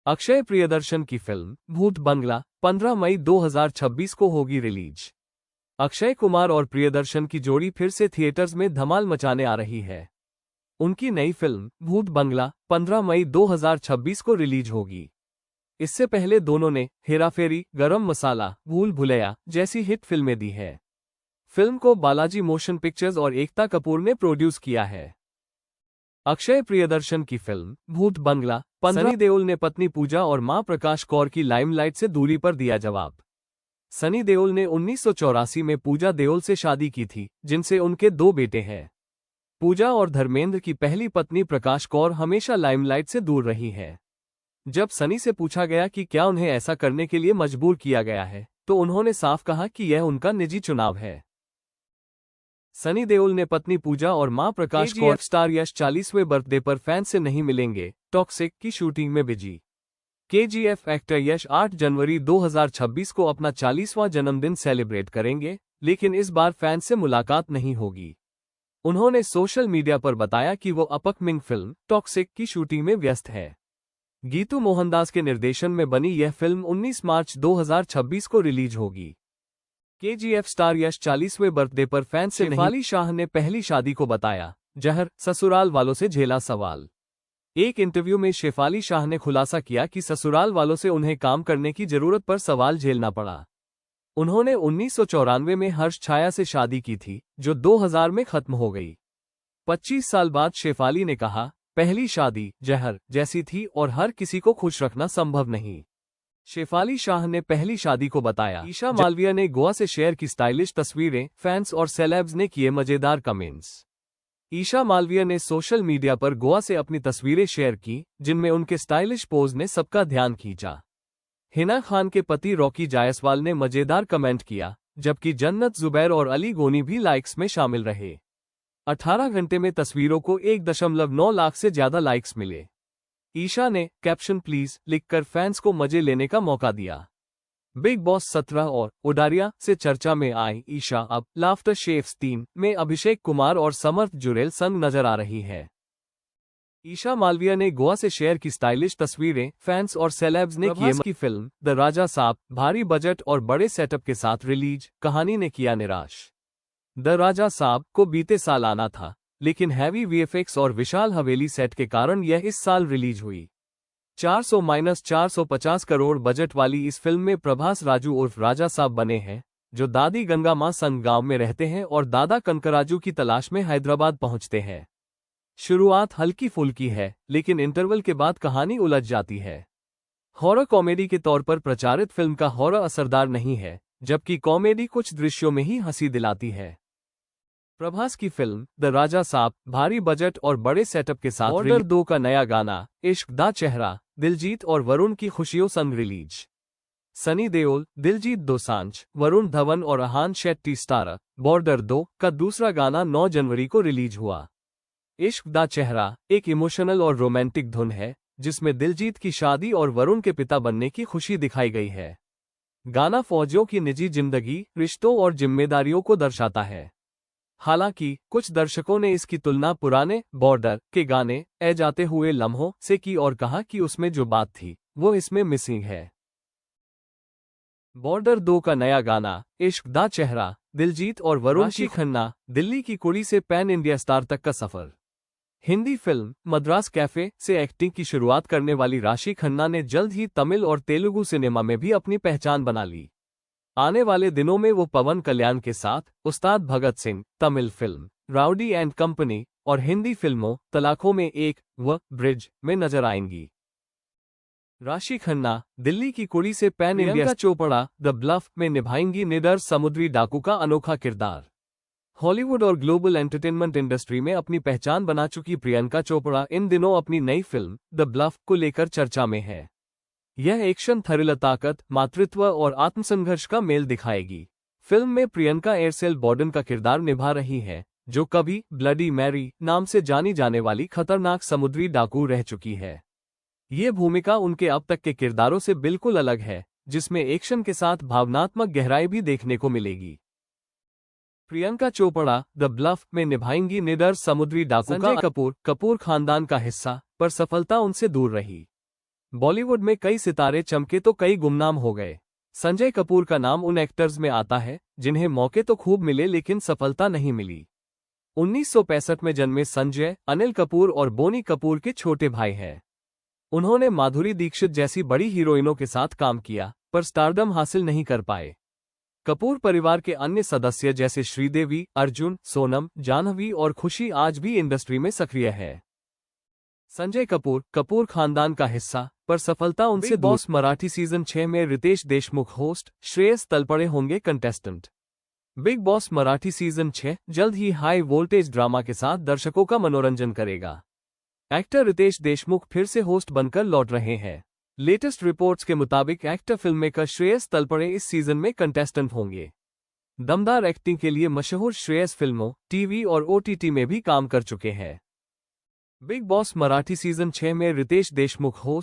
अक्षय प्रियदर्शन की फिल्म भूत बंगला 15 मई 2026 को होगी रिलीज। अक्षय कुमार और प्रियदर्शन की जोड़ी फिर से थिएटर्स में धमाल मचाने आ रही है। उनकी नई फिल्म भूत बंगला 15 मई 2026 को रिलीज होगी। इससे पहले दोनों ने हेराफेरी, गरम मसाला, भूल भुलैया जैसी हिट फिल्में दी है। फिल्म को बालाजी मोशन पिक्चर्स और एकता कपूर ने प्रोड्यूस किया है। अक्षय प्रियदर्शन की फिल्म भूत बंगला 15 सनी देओल ने पत्नी पूजा और मां प्रकाश कौर की लाइमलाइट से दूरी पर दिया जवाब। सनी देओल ने 1984 में पूजा देओल से शादी की थी, जिनसे उनके 2 बेटे हैं। पूजा और धर्मेंद्र की पहली पत्नी प्रकाश कौर हमेशा लाइमलाइट से दूर रही है। जब सनी से पूछा गया कि क्या उन्हें ऐसा करने के लिए मजबूर किया गया है, तो उन्होंने साफ कहा कि यह उनका निजी चुनाव है। सनी देओल ने पत्नी पूजा और मां प्रकाश कौर स्टार यश 40वें बर्थडे पर फैंस से नहीं मिलेंगे, टॉक्सिक की शूटिंग में बिजी। केजीएफ एक्टर यश 8 जनवरी 2026 को अपना 40वां जन्मदिन सेलिब्रेट करेंगे, लेकिन इस बार फैंस से मुलाकात नहीं होगी। उन्होंने सोशल मीडिया पर बताया कि वो अपकमिंग फिल्म टॉक्सिक की शूटिंग में व्यस्त है। गीतू मोहनदास के निर्देशन में बनी यह फिल्म 19 मार्च 2026 को रिलीज होगी। केजीएफ स्टार यश 40वें बर्थडे पर फैंस से शेफाली शाह ने पहली शादी को बताया जहर, ससुराल वालों से झेला सवाल। एक इंटरव्यू में शेफाली शाह ने खुलासा किया कि ससुराल वालों से उन्हें काम करने की जरूरत पर सवाल झेलना पड़ा। उन्होंने 1994 में हर्ष छाया से शादी की थी, जो 2000 में खत्म हो गई। 25 साल बाद शेफाली ने कहा, पहली शादी जहर जैसी थी और हर किसी को खुश रखना संभव नहीं। शेफाली शाह ने पहली शादी को बताया। ईशा मालविया ने गोवा से शेयर की स्टाइलिश तस्वीरें, फैंस और सेलेब्स ने किए मजेदार कमेंट्स। ईशा मालविया ने सोशल मीडिया पर गोवा से अपनी तस्वीरें शेयर की, जिनमें उनके स्टाइलिश पोज ने सबका ध्यान खींचा। हिना खान के पति रॉकी जायसवाल ने मजेदार कमेंट किया, जबकि जन्नत जुबैर और अली गोनी भी लाइक्स में शामिल रहे। 18 घंटे में तस्वीरों को 1.9 लाख से ज्यादा लाइक्स मिले। ईशा ने कैप्शन प्लीज लिखकर फैंस को मजे लेने का मौका दिया। बिग बॉस 17 और उडारिया से चर्चा में आई ईशा अब लाफ्टर शेफ्स 3 में अभिषेक कुमार और समर्थ जुरेल संग नजर आ रही है। ईशा मालविया ने गोवा से शेयर की स्टाइलिश तस्वीरें, फैंस और सेलेब्स ने किए की फिल्म द राजा साहब भारी बजट और बड़े सेटअप के साथ रिलीज, कहानी ने किया निराश। द राजा साहब को बीते साल आना था, लेकिन हैवी वीएफएक्स और विशाल हवेली सेट के कारण यह इस साल रिलीज हुई। 400-450 करोड़ बजट वाली इस फिल्म में प्रभास राजू उर्फ राजा साहब बने हैं, जो दादी गंगा मां संग गांव में रहते हैं और दादा कनकराजू की तलाश में हैदराबाद पहुंचते हैं। शुरुआत हल्की फुल्की है, लेकिन इंटरवल के बाद कहानी उलझ जाती है। हॉरर कॉमेडी के तौर पर प्रचारित फिल्म का हॉरर असरदार नहीं है, जबकि कॉमेडी कुछ दृश्यों में ही हंसी दिलाती है। प्रभास की फिल्म द राजा साहब भारी बजट और बड़े सेटअप के साथ बॉर्डर 2 का नया गाना इश्क दा चेहरा दिलजीत और वरुण की खुशियों संग रिलीज। सनी देओल, दिलजीत दोसांझ, वरुण धवन और अहान शेट्टी स्टारर बॉर्डर 2 का दूसरा गाना 9 जनवरी को रिलीज हुआ। इश्क दा चेहरा एक इमोशनल और रोमांटिक धुन है, जिसमें दिलजीत की शादी और वरुण के पिता बनने की खुशी दिखाई गई है। गाना फौजियों की निजी जिंदगी, रिश्तों और जिम्मेदारियों को दर्शाता है। हालांकि कुछ दर्शकों ने इसकी तुलना पुराने बॉर्डर के गाने ए जाते हुए लम्हों से की और कहा कि उसमें जो बात थी वो इसमें मिसिंग है। बॉर्डर 2 का नया गाना इश्क दा चेहरा दिलजीत और वरुण की खन्ना दिल्ली की कुड़ी से पैन इंडिया स्टार तक का सफर। हिंदी फिल्म मद्रास कैफे से एक्टिंग की शुरुआत करने वाली राशि खन्ना ने जल्द ही तमिल और तेलुगु सिनेमा में भी अपनी पहचान बना ली। आने वाले दिनों में वो पवन कल्याण के साथ Ustad Bhagat Singh, Tamil film Rowdy and Company और हिंदी फिल्मों तलाकों में एक व ब्रिज में नजर आएंगी। राशि खन्ना दिल्ली की कुड़ी से pan India Chopra the bluff में निभाएंगी निडर समुद्री डाकू का अनोखा किरदार। हॉलीवुड और ग्लोबल एंटरटेनमेंट इंडस्ट्री में अपनी पहचान बना चुकी प्रियंका चोपड़ा इन दिनों अपनी नई फिल्म द ब्लफ को लेकर चर्चा में है। यह एक्शन थ्रिलर ताकत, मातृत्व और आत्मसंघर्ष का मेल दिखाएगी। फिल्म में प्रियंका एयरसेल बॉर्डन का किरदार निभा रही है, जो कभी ब्लडी मैरी नाम से जानी जाने वाली खतरनाक समुद्री डाकू रह चुकी है। ये भूमिका उनके अब तक के किरदारों से बिल्कुल अलग है, जिसमें एक्शन के साथ भावनात्मक गहराई भी देखने को मिलेगी। प्रियंका चोपड़ा द ब्लफ में निभाएंगी निडर समुद्री डाकू। संजय कपूर कपूर खानदान का हिस्सा, पर सफलता उनसे दूर रही। बॉलीवुड में कई सितारे चमके तो कई गुमनाम हो गए। संजय कपूर का नाम उन एक्टर्स में आता है जिन्हें मौके तो खूब मिले लेकिन सफलता नहीं मिली। 1965 में जन्मे संजय अनिल कपूर और बोनी कपूर के छोटे भाई हैं। उन्होंने माधुरी दीक्षित जैसी बड़ी हीरोइनों के साथ काम किया पर स्टारडम हासिल नहीं कर पाए। कपूर परिवार के अन्य सदस्य जैसे श्रीदेवी, अर्जुन, सोनम, जाह्नवी और खुशी आज भी इंडस्ट्री में सक्रिय है। संजय कपूर कपूर खानदान का हिस्सा, पर सफलता उनसे दूर। बॉस मराठी सीजन 6 में रितेश देशमुख होस्ट, श्रेयस तलपड़े होंगे contestant. Big boss Marathi season 6 जल्द ही हाई वोल्टेज ड्रामा के साथ दर्शकों का मनोरंजन करेगा। एक्टर रितेश देशमुख फिर से होस्ट बनकर लौट रहे हैं। लेटेस्ट रिपोर्ट्स के मुताबिक एक्टर फिल्ममेकर श्रेयस तलपड़े इस सीजन में कंटेस्टेंट होंगे। दमदार एक्टिंग के लिए मशहूर श्रेयस फिल्मों, टीवी और ओटीटी में भी काम कर चुके हैं। बिग बॉस मराठी सीजन 6 में रितेश देशमुख होस्ट